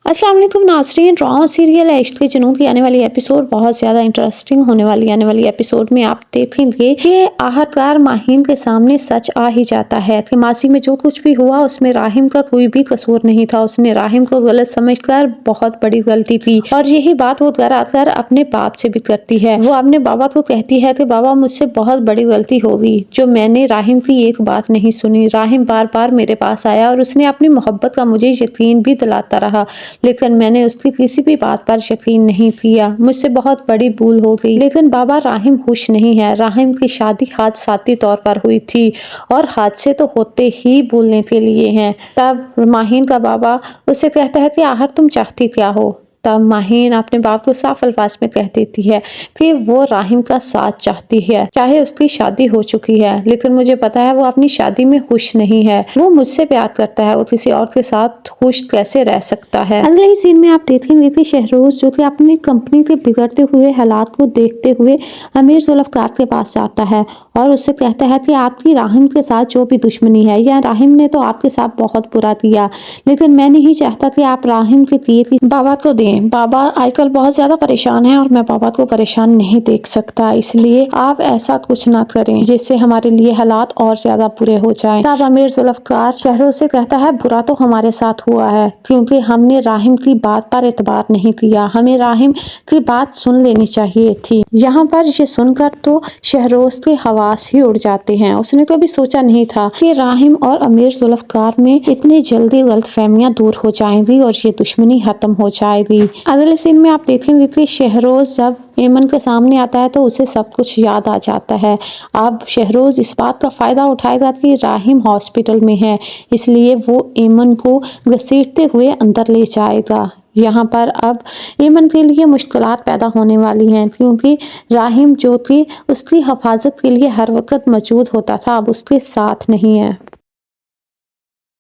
अस्सलाम वालेकुम नाज़रीन, ड्रामा सीरियल इश्क के जुनून की आने वाली एपिसोड बहुत ज़्यादा इंटरेस्टिंग होने वाली आने वाली एपिसोड में आप देखेंगे कि आखिरकार माहीन के सामने सच आ ही जाता है कि मासी में जो कुछ भी हुआ उसमें राहिम का कोई भी कसूर नहीं था। उसने राहिम को गलत समझकर बहुत बड़ी गलती की और यही बात वो कर अपने बाप से भी करती है। वो अपने बाबा को कहती है कि बाबा मुझसे बहुत बड़ी गलती हो गई जो मैंने राहिम की एक बात नहीं सुनी। राहिम बार बार मेरे पास आया और उसने अपनी मोहब्बत का मुझे यकीन भी दिलाता रहा, लेकिन मैंने उसकी किसी भी बात पर यकीन नहीं किया। मुझसे बहुत बड़ी भूल हो गई। लेकिन बाबा राहिम खुश नहीं है। राहिम की शादी हादसाती तौर पर हुई थी और हादसे तो होते ही भूलने के लिए हैं। तब माहीन का बाबा उसे कहता है कि आखिर तुम चाहती क्या हो। तब माहीन अपने बाप को साफ अल्फाज में कह देती है कि वो राहिम का साथ चाहती है, चाहे उसकी शादी हो चुकी है, लेकिन मुझे पता है वो अपनी शादी में खुश नहीं है। वो मुझसे प्यार करता है, वो किसी और के साथ खुश कैसे रह सकता है। अगले ही सीन में आप देखेंगे कि शहरोज जो कि अपनी कंपनी के बिगड़ते हुए हालात को देखते हुए अमीर जुल्फकार के पास जाता है और उससे कहता है कि आपकी राहिम के साथ जो भी दुश्मनी है या राहिम ने तो आपके साथ बहुत बुरा किया, लेकिन मैं नहीं चाहता कि आप राहिम के किए की बाबा को दें। बाबा आजकल बहुत ज्यादा परेशान है और मैं बाबा को परेशान नहीं देख सकता, इसलिए आप ऐसा कुछ ना करें जिससे हमारे लिए हालात और ज्यादा बुरे हो जाएं। तब अमीर जुल्फकार शहरोज से कहता है बुरा तो हमारे साथ हुआ है क्योंकि हमने राहिम की बात पर एतबार नहीं किया, हमें राहिम की बात सुन लेनी चाहिए थी। यहाँ पर ये सुनकर तो शहरोज के हवास ही उड़ जाते हैं। उसने कभी सोचा नहीं था कि राहिम और अमीर जुल्फकार में इतनी जल्दी गलतफहमियां दूर हो जाएंगी और ये दुश्मनी खत्म हो जाएगी। अगले सीन में आप देखेंगे कि शहरोज जब एमन के सामने आता है तो उसे सब कुछ याद आ जाता है। अब शहरोज इस बात का फायदा उठाएगा कि राहिम हॉस्पिटल में है, इसलिए वो एमन को घसीटते हुए अंदर ले जाएगा। यहाँ पर अब एमन के लिए मुश्किलात पैदा होने वाली हैं क्योंकि राहिम जो कि उसकी हिफाजत के लिए हर वक्त मौजूद होता था अब उसके साथ नहीं है।